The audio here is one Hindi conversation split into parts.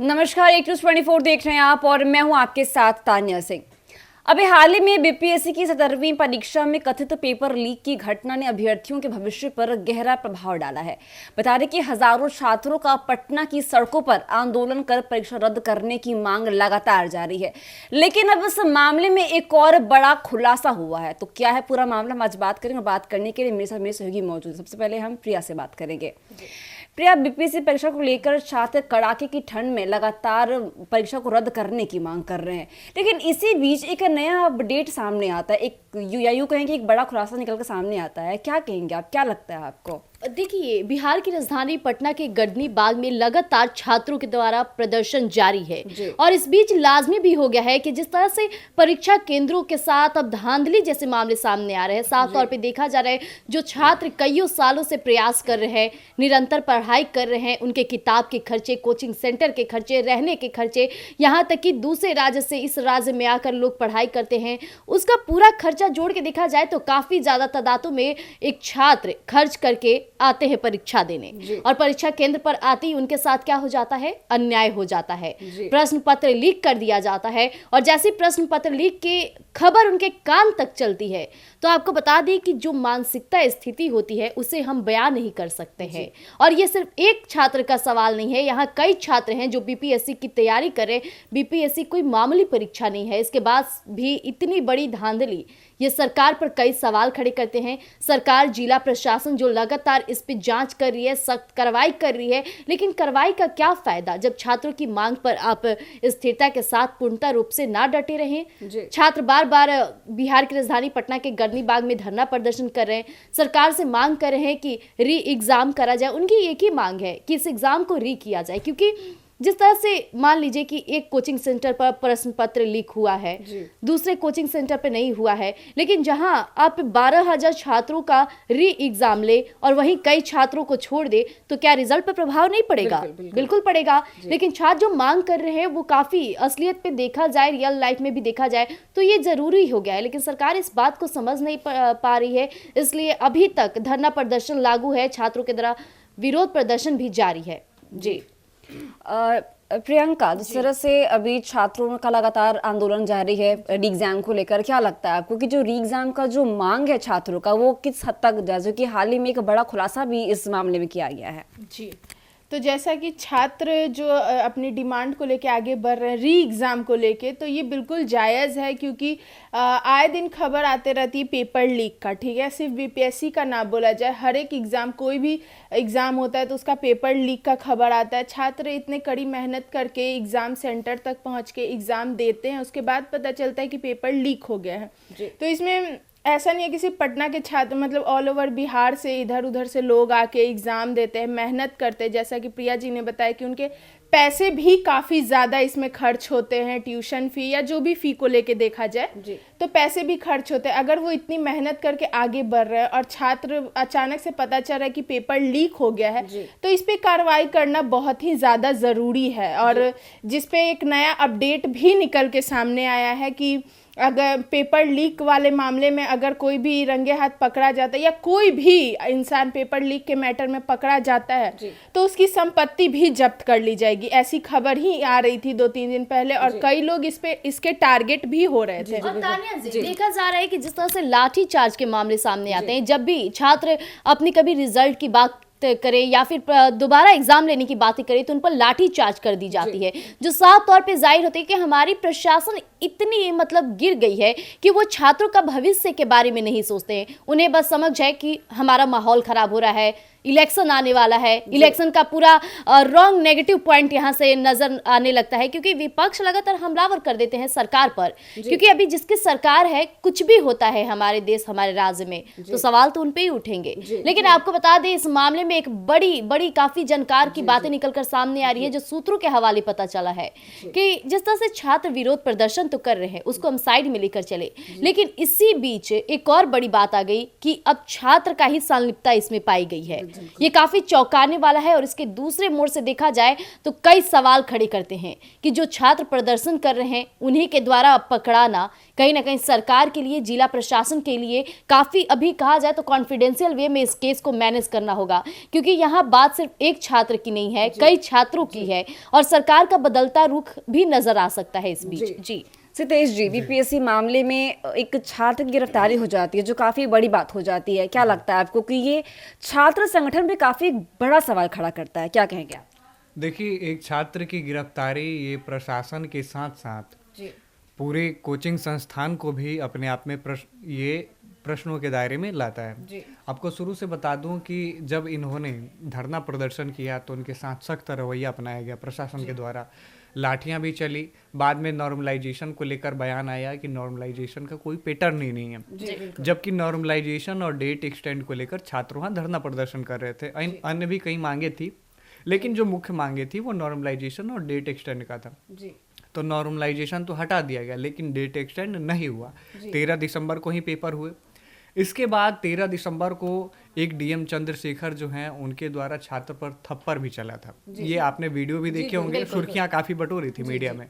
नमस्कार, एक न्यूज़ 24 देख रहे हैं आप और मैं हूं आपके साथ तान्या सिंह। अभी हाल ही में बीपीएससी की 17वीं परीक्षा में कथित पेपर लीक की घटना ने अभ्यर्थियों के भविष्य पर गहरा प्रभाव डाला है। बता दें कि हजारों छात्रों का पटना की सड़कों पर आंदोलन कर परीक्षा रद्द करने की मांग लगातार जारी है। लेकिन अब इस मामले में एक और बड़ा खुलासा हुआ है। तो क्या है पूरा मामला, हम आज बात करेंगे। बात करने के लिए मेरे साथ मेरे सहयोगी मौजूद है। सबसे पहले हम प्रिया से बात करेंगे। प्रिया, बीपीएससी परीक्षा को लेकर छात्र कड़ाके की ठंड में लगातार परीक्षा को रद्द करने की मांग कर रहे हैं, लेकिन इसी बीच एक नया अपडेट सामने आता है, एक यूं कहेंगे एक बड़ा खुलासा निकल कर सामने आता है। क्या कहेंगे आप, क्या लगता है आपको? देखिए, बिहार की राजधानी पटना के गढ़नी बाग में लगातार छात्रों के द्वारा प्रदर्शन जारी है और इस बीच लाजमी भी हो गया है कि जिस तरह से परीक्षा केंद्रों के साथ अब धांधली जैसे मामले सामने आ रहे हैं, साफ तौर पे देखा जा रहा है जो छात्र कईयों सालों से प्रयास कर रहे हैं, निरंतर पढ़ाई कर रहे हैं, उनके किताब के खर्चे, कोचिंग सेंटर के खर्चे, रहने के खर्चे, यहाँ तक कि दूसरे राज्य से इस राज्य में आकर लोग पढ़ाई करते हैं, उसका पूरा खर्चा जोड़ के देखा जाए तो काफी ज्यादा तादादों में एक छात्र खर्च करके आते हैं परीक्षा देने और परीक्षा केंद्र पर आते ही उनके साथ क्या हो जाता है, अन्याय हो जाता है। प्रश्न पत्र लीक कर दिया जाता है और जैसे प्रश्न पत्र लीक की खबर उनके कान तक चलती है तो आपको बता दें कि जो मानसिकता स्थिति होती है उसे हम बयान नहीं कर सकते हैं। और ये सिर्फ एक छात्र का सवाल नहीं है, यहाँ कई छात्र हैं जो बीपीएससी की तैयारी कर रहे। बीपीएससी कोई मामूली परीक्षा नहीं है, इसके बाद भी इतनी बड़ी धांधली, ये सरकार पर कई सवाल खड़े करते हैं। सरकार, जिला प्रशासन जो लगातार इस पे जांच कर रही है, सख्त कार्रवाई कर रही है, लेकिन कार्रवाई का क्या फायदा जब छात्रों की मांग पर आप स्थिरता के साथ पूर्णतः रूप से ना डटे रहें। छात्र बार बार बिहार की राजधानी पटना के गढ़नी बाग में धरना प्रदर्शन कर रहे हैं, सरकार से मांग कर रहे हैं कि री एग्जाम करा जाए। उनकी एक ही मांग है कि इस एग्जाम को री किया जाए, क्योंकि जिस तरह से मान लीजिए कि एक कोचिंग सेंटर पर प्रश्न पत्र लीक हुआ है, दूसरे कोचिंग सेंटर पर नहीं हुआ है, लेकिन जहां आप 12,000 छात्रों का री एग्जाम ले और वहीं कई छात्रों को छोड़ दे तो क्या रिजल्ट पर प्रभाव नहीं पड़ेगा? बिल्कुल पड़ेगा। लेकिन छात्र जो मांग कर रहे हैं वो काफी असलियत पे देखा जाए, रियल लाइफ में भी देखा जाए तो ये जरूरी हो गया है, लेकिन सरकार इस बात को समझ नहीं पा रही है। इसलिए अभी तक धरना प्रदर्शन लागू है, छात्रों के द्वारा विरोध प्रदर्शन भी जारी है। जी प्रियंका, जिस तरह से अभी छात्रों का लगातार आंदोलन जारी है री एग्जाम को लेकर, क्या लगता है आपको कि जो री एग्जाम का जो मांग है छात्रों का वो किस हद तक जैसे कि हाल ही में एक बड़ा खुलासा भी इस मामले में किया गया है? जी, तो जैसा कि छात्र जो अपनी डिमांड को लेके आगे बढ़ रहे हैं री एग्ज़ाम को लेके, तो ये बिल्कुल जायज़ है, क्योंकि आए दिन खबर आते रहती है पेपर लीक का। ठीक है, सिर्फ बीपीएससी का ना बोला जाए, हर एक एग्ज़ाम, कोई भी एग्ज़ाम होता है तो उसका पेपर लीक का खबर आता है। छात्र इतने कड़ी मेहनत करके एग्ज़ाम सेंटर तक पहुँच के एग्ज़ाम देते हैं, उसके बाद पता चलता है कि पेपर लीक हो गया है। तो इसमें ऐसा नहीं है कि सिर्फ पटना के छात्र, मतलब ऑल ओवर बिहार से इधर उधर से लोग आके एग्ज़ाम देते हैं, मेहनत करते हैं। जैसा कि प्रिया जी ने बताया कि उनके पैसे भी काफ़ी ज़्यादा इसमें खर्च होते हैं, ट्यूशन फ़ी या जो भी फ़ी को लेके देखा जाए तो पैसे भी खर्च होते हैं। अगर वो इतनी मेहनत करके आगे बढ़ रहे हैं और छात्र अचानक से पता चल रहा है कि पेपर लीक हो गया है, तो इस पे कार्रवाई करना बहुत ही ज़्यादा ज़रूरी है। और जिस पे एक नया अपडेट भी निकल के सामने आया है कि अगर पेपर लीक वाले मामले में अगर कोई भी रंगे हाथ पकड़ा जाता है या कोई भी इंसान पेपर लीक के मैटर में पकड़ा जाता है तो उसकी संपत्ति भी जब्त कर ली जाएगी। ऐसी खबर ही आ रही थी 2-3 दिन पहले और कई लोग इसके टारगेट भी हो रहे थे। और देखा जा रहा है कि जिस तरह से लाठी चार्ज के मामले सामने आते हैं, जब भी छात्र अपनी कभी रिजल्ट की बात करे या फिर दोबारा एग्जाम लेने की बातें करे तो उन पर लाठी चार्ज कर दी जाती है, जो साफ तौर पे जाहिर होती है कि हमारी प्रशासन इतनी मतलब गिर गई है कि वो छात्रों का भविष्य के बारे में नहीं सोचते हैं। उन्हें बस समझ है कि हमारा माहौल खराब हो रहा है, इलेक्शन आने वाला है, इलेक्शन का पूरा रॉन्ग नेगेटिव पॉइंट यहाँ से नजर आने लगता है, क्योंकि विपक्ष लगातार हमलावर कर देते हैं सरकार पर, क्योंकि अभी जिसकी सरकार है कुछ भी होता है हमारे देश, हमारे राज्य में, तो सवाल तो उन पे ही उठेंगे। लेकिन आपको बता दें इस मामले में एक बड़ी काफी जानकार की बातें निकलकर सामने आ रही है, जो सूत्रों के हवाले पता चला है कि जिस तरह से छात्र विरोध प्रदर्शन तो कर रहे हैं उसको हम साइड में लेकर चले, लेकिन इसी बीच एक और बड़ी बात आ गई कि अब छात्र का ही संलिप्तता इसमें पाई गई है। ये काफी चौंकाने वाला है और इसके दूसरे मोड़ से देखा जाए तो कई सवाल खड़े करते हैं कि जो छात्र प्रदर्शन कर रहे हैं उन्हीं के द्वारा पकड़ाना कहीं ना कहीं सरकार के लिए, जिला प्रशासन के लिए काफी, अभी कहा जाए तो कॉन्फिडेंशियल वे में इस केस को मैनेज करना होगा, क्योंकि यहाँ बात सिर्फ एक छात्र की नहीं है, कई छात्रों की है और सरकार का बदलता रुख भी नजर आ सकता है इस बीच। जी सितेश जी, बीपीएससी मामले में एक छात्र की गिरफ्तारी हो जाती है जो काफी बड़ी बात हो जाती है। क्या लगता है आपको कि ये छात्र संगठन पे काफी बड़ा सवाल खड़ा करता है, क्या कहेंगे आप? देखिए, एक छात्र की गिरफ्तारी ये प्रशासन के साथ साथ पूरे कोचिंग संस्थान को भी अपने आप में प्रश्नों के दायरे में लाता है। आपको शुरू से बता दूं कि जब इन्होंने धरना प्रदर्शन किया तो उनके साथ सख्त रवैया अपनाया गया प्रशासन के द्वारा। लाठियां भी चली, बाद में नॉर्मलाइजेशन को लेकर बयान आया कि नॉर्मलाइजेशन का कोई पैटर्न ही नहीं है, जबकि नॉर्मलाइजेशन और डेट एक्सटेंड को लेकर छात्र वहाँ धरना प्रदर्शन कर रहे थे। अन्य भी कई मांगे थी, लेकिन जो मुख्य मांगे थी वो नॉर्मलाइजेशन और डेट एक्सटेंड का था। तो नॉर्मलाइजेशन तो हटा दिया गया, लेकिन डेट एक्सटेंड नहीं हुआ। 13 दिसंबर को ही पेपर हुए। इसके बाद 13 दिसंबर को एक डीएम चंद्रशेखर जो हैं उनके द्वारा छात्र पर थप्पड़ भी चला था। ये आपने वीडियो भी देखे होंगे, सुर्खियां काफी बटोरी थी मीडिया में।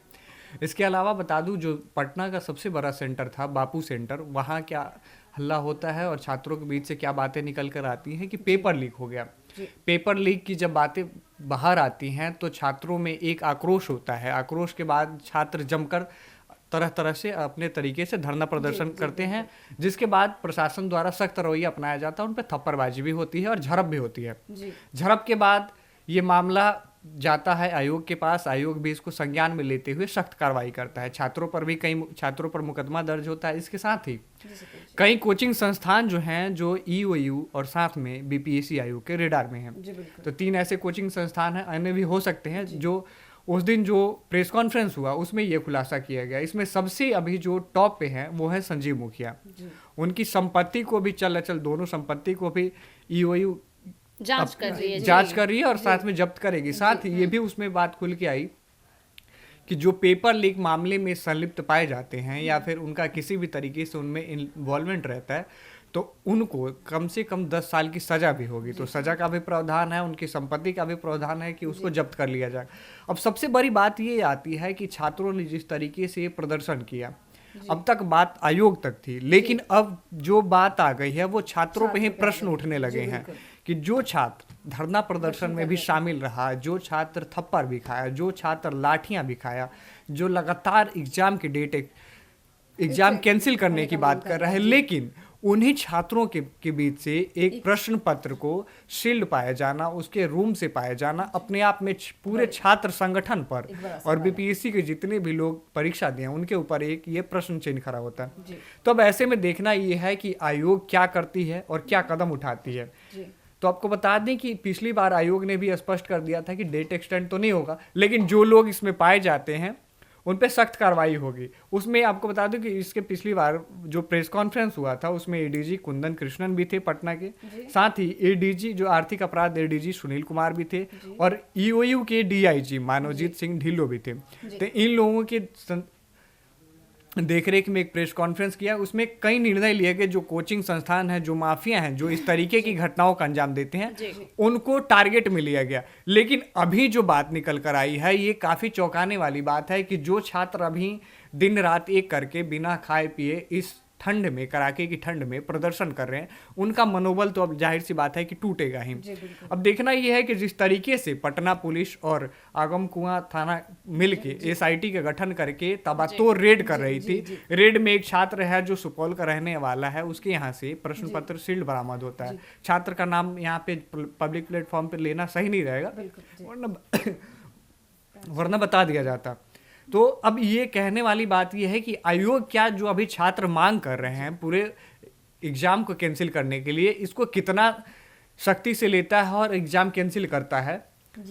इसके अलावा बता दूं, जो पटना का सबसे बड़ा सेंटर था बापू सेंटर, वहाँ क्या हल्ला होता है और छात्रों के बीच से क्या बातें निकल कर आती हैं कि पेपर लीक हो गया। पेपर लीक की जब बातें बाहर आती हैं तो छात्रों में एक आक्रोश होता है। आक्रोश के बाद छात्र जमकर तरह तरह से अपने तरीके से धरना प्रदर्शन करते हैं, जिसके बाद प्रशासन द्वारा सख्त रवैया अपनाया जाता है, उन पर थप्पड़बाजी भी होती है और झड़प भी होती है। झड़प के बाद ये मामला जाता है आयोग के पास। आयोग भी इसको संज्ञान में लेते हुए सख्त कार्रवाई करता है। छात्रों पर भी कई छात्रों पर मुकदमा दर्ज होता है। इसके साथ ही कई कोचिंग संस्थान जो हैं जो ईओयू और साथ में बीपीएससी आयोग के रेडार में हैं। तो 3 ऐसे कोचिंग संस्थान हैं, अन्य भी हो सकते हैं। जो उस दिन जो प्रेस कॉन्फ्रेंस हुआ उसमें ये खुलासा किया गया। इसमें सबसे अभी जो टॉप पे है वो है संजीव मुखिया। उनकी संपत्ति को भी चल अचल दोनों संपत्ति को भी ईओयू जांच कर रही है और साथ में जब्त करेगी। साथ ही ये भी उसमें बात खुल के आई कि जो पेपर लीक मामले में संलिप्त पाए जाते हैं या फिर उनका किसी भी तरीके से उनमें इन्वॉल्वमेंट रहता है तो उनको कम से कम 10 साल की सजा भी होगी। तो सजा का भी प्रावधान है, उनकी संपत्ति का भी प्रावधान है कि उसको जब्त कर लिया जाए। अब सबसे बड़ी बात ये आती है कि छात्रों ने जिस तरीके से प्रदर्शन किया, अब तक बात आयोग तक थी, लेकिन अब जो बात आ गई है वो छात्रों पे ही प्रश्न उठने लगे हैं कि जो छात्र धरना प्रदर्शन में भी शामिल रहा, जो छात्र थप्पड़ भी खाया, जो छात्र लाठियां भी खाया, जो लगातार एग्जाम कैंसिल करने की बात कर रहा है, लेकिन उन्हीं छात्रों के बीच से एक प्रश्न पत्र को शील्ड पाया जाना, उसके रूम से पाया जाना, अपने आप में पूरे छात्र संगठन पर और बीपीएससी के जितने भी लोग परीक्षा दिए उनके ऊपर एक ये प्रश्न चिन्ह खड़ा होता है। तो अब ऐसे में देखना ये है कि आयोग क्या करती है और क्या कदम उठाती है। तो आपको बता दें कि पिछली बार आयोग ने भी स्पष्ट कर दिया था कि डेट एक्सटेंड तो नहीं होगा, लेकिन जो लोग इसमें पाए जाते हैं उन पे सख्त कार्रवाई होगी। उसमें आपको बता दूं कि इसके पिछली बार जो प्रेस कॉन्फ्रेंस हुआ था उसमें एडीजी कुंदन कृष्णन भी थे पटना के, साथ ही एडीजी जो आर्थिक अपराध एडीजी सुनील कुमार भी थे और ईओयू के डीआईजी मानवजीत सिंह ढिल्लो भी थे। तो इन लोगों के देखरेख में एक प्रेस कॉन्फ्रेंस किया। उसमें कई निर्णय लिए गए। जो कोचिंग संस्थान है, जो माफिया हैं, जो इस तरीके की घटनाओं का अंजाम देते हैं, उनको टारगेट में लिया गया। लेकिन अभी जो बात निकल कर आई है ये काफी चौंकाने वाली बात है कि जो छात्र अभी दिन रात एक करके बिना खाए पिए इस ठंड में, कड़ाके की ठंड में प्रदर्शन कर रहे हैं, उनका मनोबल तो अब जाहिर सी बात है कि टूटेगा ही। अब देखना यह है कि जिस तरीके से पटना पुलिस और आगम कुआं थाना मिलके एसआईटी का गठन करके तबातोड़ रेड कर रही थी। रेड में एक छात्र है जो सुपौल का रहने वाला है, उसके यहाँ से प्रश्न पत्र शील्ड बरामद होता है। छात्र का नाम यहाँ पे पब्लिक प्लेटफॉर्म पे लेना सही नहीं रहेगा, वरना बता दिया जाता। तो अब ये कहने वाली बात ये है कि आयोग क्या जो अभी छात्र मांग कर रहे हैं पूरे एग्जाम को कैंसिल करने के लिए, इसको कितना सख्ती से लेता है और एग्जाम कैंसिल करता है,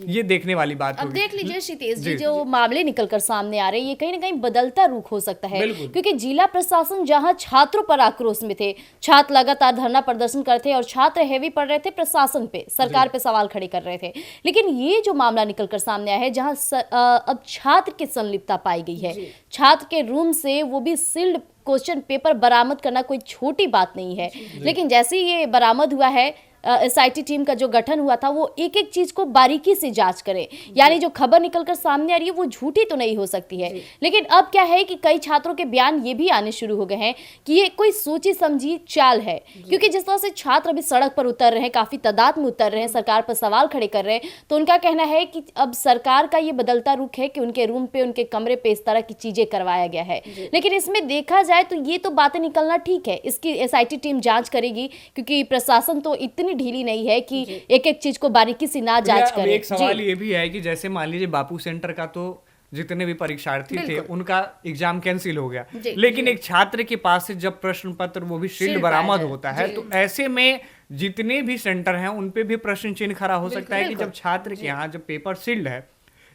ये देखने वाली बात अब होगी। देख लीजिए क्षितेश जी, जो मामले निकलकर सामने आ रहे हैं ये कहीं ना कहीं बदलता रुख हो सकता है, क्योंकि जिला प्रशासन जहां छात्रों पर आक्रोश में थे, छात्र लगातार धरना प्रदर्शन करते और छात्र हैवी पड़ रहे थे प्रशासन पे, सरकार पे सवाल खड़े कर रहे थे। लेकिन ये जो मामला निकलकर सामने आया है जहां अब छात्र की संलिप्तता पाई गई है, छात्र के रूम से वो भी सील्ड क्वेश्चन पेपर बरामद करना कोई छोटी बात नहीं है। लेकिन जैसे ही ये बरामद हुआ है एसआईटी टीम का जो गठन हुआ था वो एक एक चीज को बारीकी से जांच करे, यानी जो खबर निकलकर सामने आ रही है वो झूठी तो नहीं हो सकती है। लेकिन अब क्या है कि कई छात्रों के बयान ये भी आने शुरू हो गए हैं कि ये कोई सोची समझी चाल है, क्योंकि जिस तरह से छात्र अभी सड़क पर उतर रहे हैं, काफी तादाद में उतर रहे हैं, सरकार पर सवाल खड़े कर रहे हैं, तो उनका कहना है कि अब सरकार का ये बदलता रुख है कि उनके रूम पे, उनके कमरे पे इस तरह की चीजें करवाया गया है। लेकिन इसमें देखा जाए तो ये तो बातें निकलना ठीक है, इसकी एसआईटी टीम जांच करेगी, क्योंकि प्रशासन तो इतनी ढीली नहीं है कि एक एक चीज को बारीकी से ना जांच करे। एक सवाल ये भी है कि जैसे मान लीजिए बापू सेंटर का तो जितने भी परीक्षार्थी थे उनका एग्जाम कैंसिल हो गया, लेकिन एक छात्र के पास से जब प्रश्न पत्र वो भी शील्ड बरामद होता है, तो ऐसे में जितने भी सेंटर हैं उन पे भी प्रश्न चिन्ह खड़ा हो सकता है कि जब छात्र के यहाँ जब पेपर सील्ड है,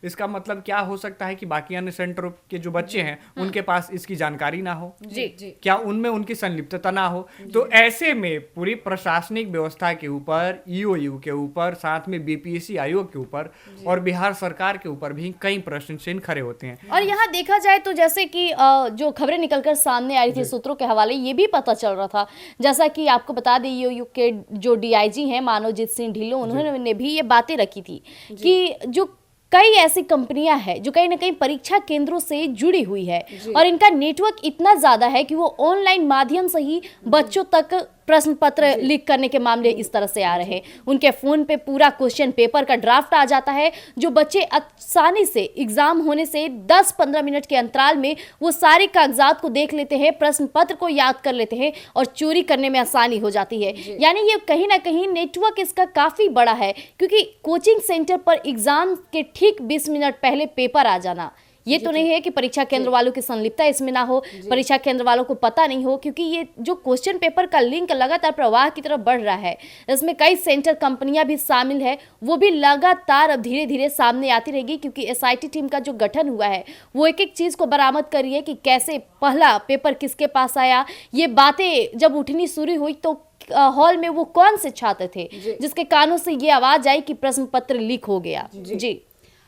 इसका मतलब क्या हो सकता है कि बाकी अन्य सेंटरों के जो बच्चे हैं उनके पास इसकी जानकारी ना हो, क्या उनमें उनकी संलिप्तता ना हो। तो ऐसे में पूरी प्रशासनिक व्यवस्था के ऊपर, ईओयू के ऊपर, साथ में बीपीएससी आयोग के ऊपर और बिहार सरकार के ऊपर भी कई प्रश्न चिन्ह खड़े होते हैं। और यहाँ देखा जाए तो जैसे कि जो खबरें निकलकर सामने आ रही थी सूत्रों के हवाले, ये भी पता चल रहा था, जैसा कि आपको बता दें ईओयू के जो डीआईजी हैं मानवजीत सिंह ढिल्लों, उन्होंने भी ये बातें रखी थी कि जो कई ऐसी कंपनियां हैं जो कहीं ना कहीं परीक्षा केंद्रों से जुड़ी हुई है और इनका नेटवर्क इतना ज्यादा है कि वो ऑनलाइन माध्यम से ही बच्चों तक प्रश्न पत्र लीक करने के मामले इस तरह से आ रहे हैं। उनके फोन पे पूरा क्वेश्चन पेपर का ड्राफ्ट आ जाता है, जो बच्चे आसानी से एग्जाम होने से 10-15 मिनट के अंतराल में वो सारे कागजात को देख लेते हैं, प्रश्न पत्र को याद कर लेते हैं और चोरी करने में आसानी हो जाती है। यानी ये कहीं ना कहीं नेटवर्क इसका काफी बड़ा है, क्योंकि कोचिंग सेंटर पर एग्जाम के ठीक 20 मिनट पहले पेपर आ जाना, ये तो नहीं है कि परीक्षा केंद्र वालों की संलिप्तता इसमें ना हो, परीक्षा केंद्र वालों को पता नहीं हो, क्योंकि ये जो क्वेश्चन पेपर का लिंक लगातार प्रवाह की तरफ बढ़ रहा है, इसमें कई सेंटर कंपनियां भी शामिल है, वो भी लगातार अब धीरे धीरे सामने आती रहेगी, क्योंकि एसआईटी टीम का जो गठन हुआ है वो एक एक चीज को बरामद कर रही है कि कैसे पहला पेपर किसके पास आया। ये बातें जब उठनी शुरू हुई तो हॉल में वो कौन से छात्र थे जिसके कानों से ये आवाज आई कि प्रश्न पत्र लीक हो गया। जी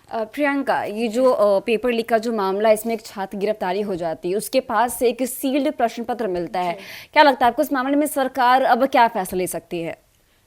प्रियंका, ये जो पेपर लीक का जो मामला है, इसमें एक छात्र गिरफ्तारी हो जाती है, उसके पास से एक सील्ड प्रश्न पत्र मिलता है, क्या लगता है आपको इस मामले में सरकार अब क्या फैसला ले सकती है?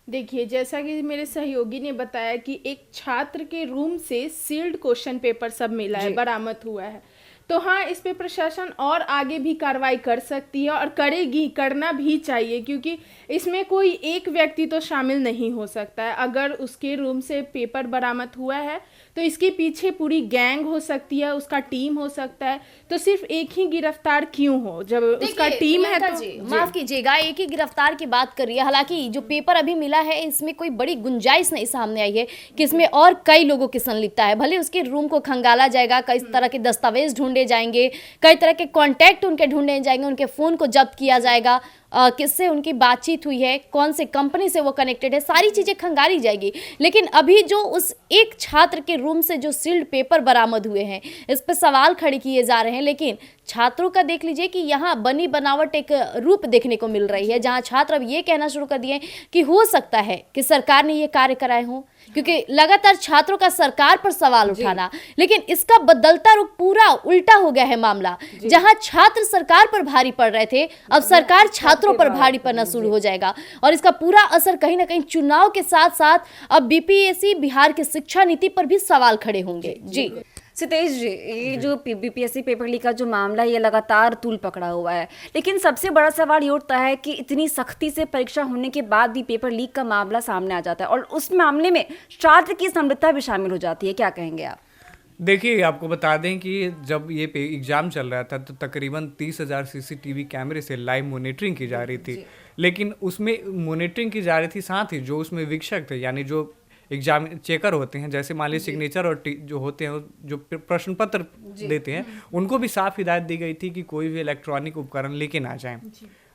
देखिए, जैसा कि मेरे सहयोगी ने बताया कि एक छात्र के रूम से सील्ड क्वेश्चन पेपर सब मिला है, बरामद हुआ है, तो हाँ, इस पे प्रशासन और आगे भी कार्रवाई कर सकती है और करेगी, करना भी चाहिए, क्योंकि इसमें कोई एक व्यक्ति तो शामिल नहीं हो सकता है। अगर उसके रूम से पेपर बरामद हुआ है तो इसके पीछे पूरी गैंग हो सकती है, उसका टीम हो सकता है, तो सिर्फ एक ही गिरफ्तार क्यों हो जब उसका टीम है तो। माफ कीजिएगा, एक ही गिरफ्तार की बात कर रही है, हालांकि जो पेपर अभी मिला है इसमें कोई बड़ी गुंजाइश नहीं सामने आई है कि इसमें और कई लोगों की संलिप्तता है। भले उसके रूम को खंगाला जाएगा, कई तरह के दस्तावेज ढूंढे जाएंगे, कई तरह के कॉन्टैक्ट उनके ढूंढे जाएंगे, उनके फोन को जब्त किया जाएगा, किससे उनकी बातचीत हुई है, कौन से कंपनी से वो कनेक्टेड है, सारी चीजें खंगाली जाएगी। लेकिन अभी जो उस एक छात्र के रूम से जो सील्ड पेपर बरामद हुए हैं, इस पर सवाल खड़े किए जा रहे हैं। लेकिन छात्रों का देख लीजिए कि यहाँ बनी बनावट एक रूप देखने को मिल रही है, जहाँ छात्र अब ये कहना शुरू कर दिए कि हो सकता है कि सरकार ने ये कार्य कराए हों, क्योंकि लगातार छात्रों का सरकार पर सवाल उठाना, लेकिन इसका बदलता रुख पूरा उल्टा हो गया है मामला। जहां छात्र सरकार पर भारी पड़ रहे थे, अब सरकार छात्रों पर भारी पड़ना शुरू हो जाएगा, और इसका पूरा असर कहीं ना कहीं चुनाव के साथ साथ अब बीपीएससी बिहार की शिक्षा नीति पर भी सवाल खड़े होंगे। जी सितेश जी, ये जो बीपीएससी पेपर लीक का जो मामला है ये लगातार तूल पकड़ा हुआ है, लेकिन सबसे बड़ा सवाल ये उठता है कि इतनी सख्ती से परीक्षा होने के बाद भी पेपर लीक का मामला सामने आ जाता है और उस मामले में छात्र की संलिप्तता भी शामिल हो जाती है, क्या कहेंगे आप? देखिए, आपको बता दें कि जब ये एग्ज़ाम चल रहा था तो तकरीबन 30,000 सीसीटीवी कैमरे से लाइव मॉनिटरिंग की जा रही थी, लेकिन उसमें मॉनिटरिंग की जा रही थी, साथ ही जो उसमें वीक्षक थे, यानी जो एग्जाम चेकर होते हैं, जैसे मान लीजिए सिग्नेचर और जो होते हैं जो प्रश्न पत्र देते हैं, उनको भी साफ हिदायत दी गई थी कि कोई भी इलेक्ट्रॉनिक उपकरण लेके ना जाएं,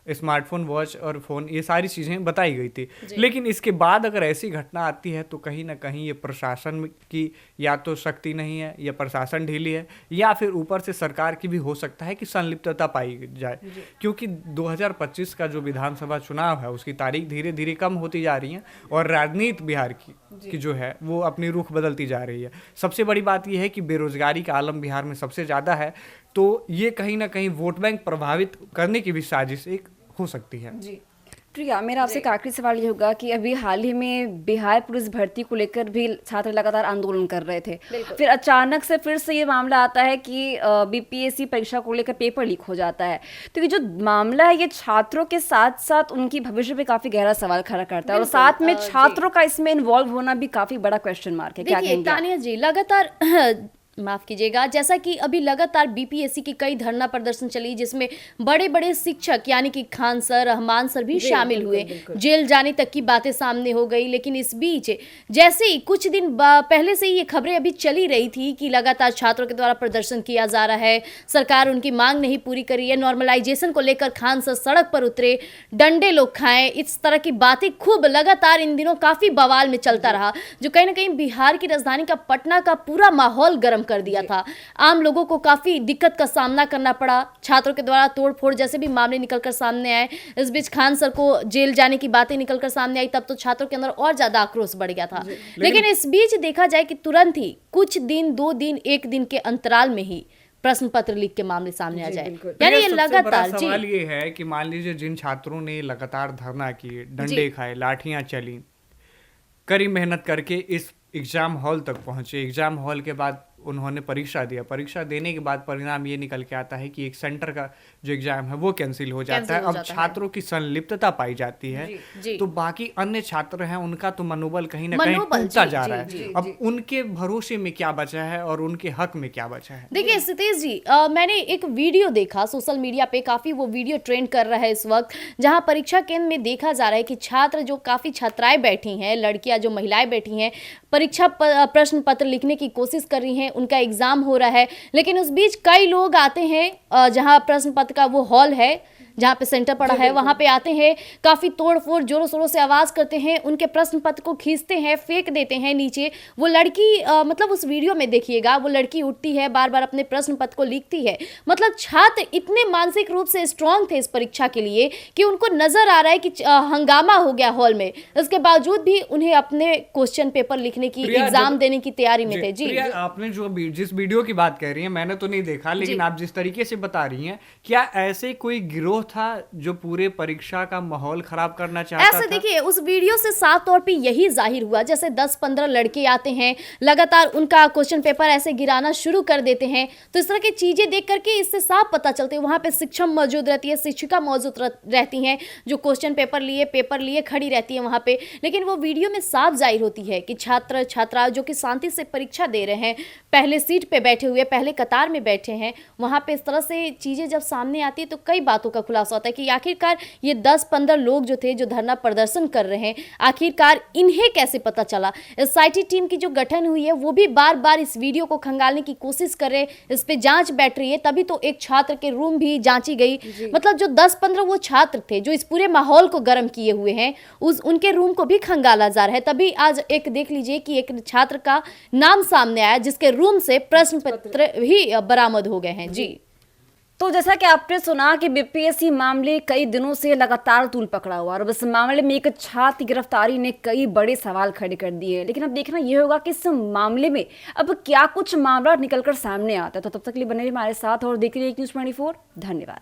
स्मार्टफोन, वॉच और फ़ोन, ये सारी चीज़ें बताई गई थी। लेकिन इसके बाद अगर ऐसी घटना आती है तो कहीं ना कहीं ये प्रशासन की या तो शक्ति नहीं है, या प्रशासन ढीली है, या फिर ऊपर से सरकार की भी हो सकता है कि संलिप्तता पाई जाए, क्योंकि 2025 का जो विधानसभा चुनाव है उसकी तारीख धीरे धीरे कम होती जा रही है और राजनीति बिहार की जो है वो अपनी रुख बदलती जा रही है। सबसे बड़ी बात यह है कि बेरोजगारी का आलम बिहार में सबसे ज़्यादा है, तो ये कहीं ना कहीं वोट बैंक प्रभावित करने की भी साजिश एक हो सकती है। जी प्रिया, मेरा आपसे एक आखिरी सवाल ये होगा कि अभी हाल ही में बिहार पुलिस भर्ती को लेकर भी छात्र लगातार आंदोलन कर रहे थे, फिर अचानक से फिर से ये मामला आता है कि बीपीएससी परीक्षा को लेकर पेपर लीक हो जाता है। तो ये जो मामला है ये छात्रों के साथ साथ उनकी भविष्य पे काफी गहरा सवाल खड़ा करता है और साथ में छात्रों का इसमें इन्वॉल्व होना भी काफी बड़ा क्वेश्चन मार्क है। क्या कहेंगे तानिया जी, लगातार माफ कीजिएगा, जैसा कि अभी लगातार बीपीएससी की कई धरना प्रदर्शन चली जिसमें बड़े बड़े शिक्षक यानी कि खान सर, रहमान सर भी शामिल हुए, जेल जाने तक की बातें सामने हो गई। लेकिन इस बीच जैसे ही कुछ दिन पहले से ही ये खबरें अभी चली रही थी कि लगातार छात्रों के द्वारा प्रदर्शन किया जा रहा है, सरकार उनकी मांग नहीं पूरी करी है, नॉर्मलाइजेशन को लेकर खान सर सड़क पर उतरे, डंडे लोग खाएं, इस तरह की बातें खूब लगातार इन दिनों काफी बवाल में चलता रहा, जो कहीं ना कहीं बिहार की राजधानी का पटना का पूरा माहौल गर्म कर दिया था। आम लोगों को काफी दिक्कत का सामना करना पड़ा, छात्रों के द्वारा तोड़फोड़ जैसे भी मामले निकलकर सामने आए। इस बीच खान सर को जेल जाने की बातें निकलकर सामने आई, तब तो छात्रों के अंदर और ज्यादा आक्रोश बढ़ गया था। लेकिन इस बीच देखा जाए कि तुरंत ही कुछ दिन, 2 दिन, 1 दिन के अंतराल में ही प्रश्न पत्र लीक के मामले सामने आ जाए, यानी ये लगातार सवाल ये है कि मान लीजिए जिन छात्रों ने लगातार धरना किए, डंडे खाए, लाठियां चली, कड़ी मेहनत करके इस एग्जाम हॉल तक पहुंचे, एग्जाम हॉल के बाद उन्होंने परीक्षा दिया, परीक्षा देने के बाद परिणाम ये निकल के आता है कि एक सेंटर का जो एग्जाम है वो कैंसिल हो जाता है। अब छात्रों की संलिप्तता पाई जाती है, तो बाकी अन्य छात्र हैं उनका तो मनोबल कहीं ना कहीं टूटता जा रहा है। अब उनके भरोसे में क्या बचा है और उनके हक में क्या बचा है? देखिए सितेश जी, मैंने एक वीडियो देखा सोशल मीडिया पे, काफी वो वीडियो ट्रेंड कर रहा है इस वक्त, जहां परीक्षा केंद्र में देखा जा रहा है कि छात्र जो काफी छात्राएं बैठी हैं, लड़कियां जो महिलाएं बैठी हैं, परीक्षा प्रश्न पत्र लिखने की कोशिश कर रही हैं, उनका एग्जाम हो रहा है। लेकिन उस बीच कई लोग आते हैं जहां प्रश्न पत्र का वो हॉल है, जहाँ पे सेंटर पड़ा है, वहां पे आते हैं, काफी तोड़फोड़ जोरों शोरों से आवाज करते हैं, उनके प्रश्न पत्र को खींचते हैं, फेंक देते हैं नीचे। वो लड़की मतलब उस वीडियो में देखिएगा, वो लड़की उठती है, बार बार अपने प्रश्न पत्र को लिखती है। मतलब छात्र इतने मानसिक रूप से स्ट्रांग थे इस परीक्षा के लिए कि उनको नजर आ रहा है कि हंगामा हो गया हॉल में, इसके बावजूद भी उन्हें अपने क्वेश्चन पेपर लिखने की, एग्जाम देने की तैयारी में थे। जी, आपने जो जिस वीडियो की बात कर रही है, मैंने तो नहीं देखा, लेकिन आप जिस तरीके से बता रही हैं, क्या ऐसे कोई गिरोह था जो पूरे परीक्षा का माहौल खराब करना चाहता था? ऐसे देखिए, उस वीडियो से साफ तौर पे यही जाहिर हुआ, जैसे 10-15 लड़के आते हैं, लगातार उनका क्वेश्चन पेपर ऐसे गिराना शुरू कर देते हैं। तो इस तरह की चीजें देख करके इससे साफ पता चलती है, वहां पे शिक्षक मौजूद रहती है, शिक्षिका मौजूद रहती हैं, जो क्वेश्चन पेपर लिए खड़ी रहती है वहां पे। लेकिन वो वीडियो में साफ जाहिर होती है कि छात्र छात्रा जो कि शांति से परीक्षा दे रहे हैं, पहले सीट पे बैठे हुए, पहले कतार में बैठे हैं, वहां पे इस तरह से चीजें जब सामने आती है तो कई बातों का खुलासा होता है कि आखिरकार ये 10-15 लोग जो थे, जो धरना प्रदर्शन कर रहे हैं, आखिरकार इन्हें कैसे पता चला। एसआईटी टीम की जो गठन हुई है वो भी बार बार इस वीडियो को खंगालने की कोशिश कर रहे, इस पे जांच बैठ रही है। तभी तो एक छात्र के रूम भी जांची गई, मतलब जो 10-15 वो छात्र थे जो इस पूरे माहौल को गर्म किए हुए हैं, उनके रूम को भी खंगाला जा रहा है। तभी आज एक देख लीजिए कि एक छात्र का नाम सामने आया जिसके रूम से प्रश्न पत्र भी बरामद हो गए हैं। जी, तो जैसा कि आपने सुना कि बीपीएससी मामले कई दिनों से लगातार तूल पकड़ा हुआ और इस मामले में एक छात्र की गिरफ्तारी ने कई बड़े सवाल खड़े कर दिए। लेकिन अब देखना यह होगा कि इस मामले में अब क्या कुछ मामला निकलकर सामने आता है। तो तब तक के लिए बने रहिए हमारे साथ और देखते रहिए न्यूज़ 24। धन्यवाद।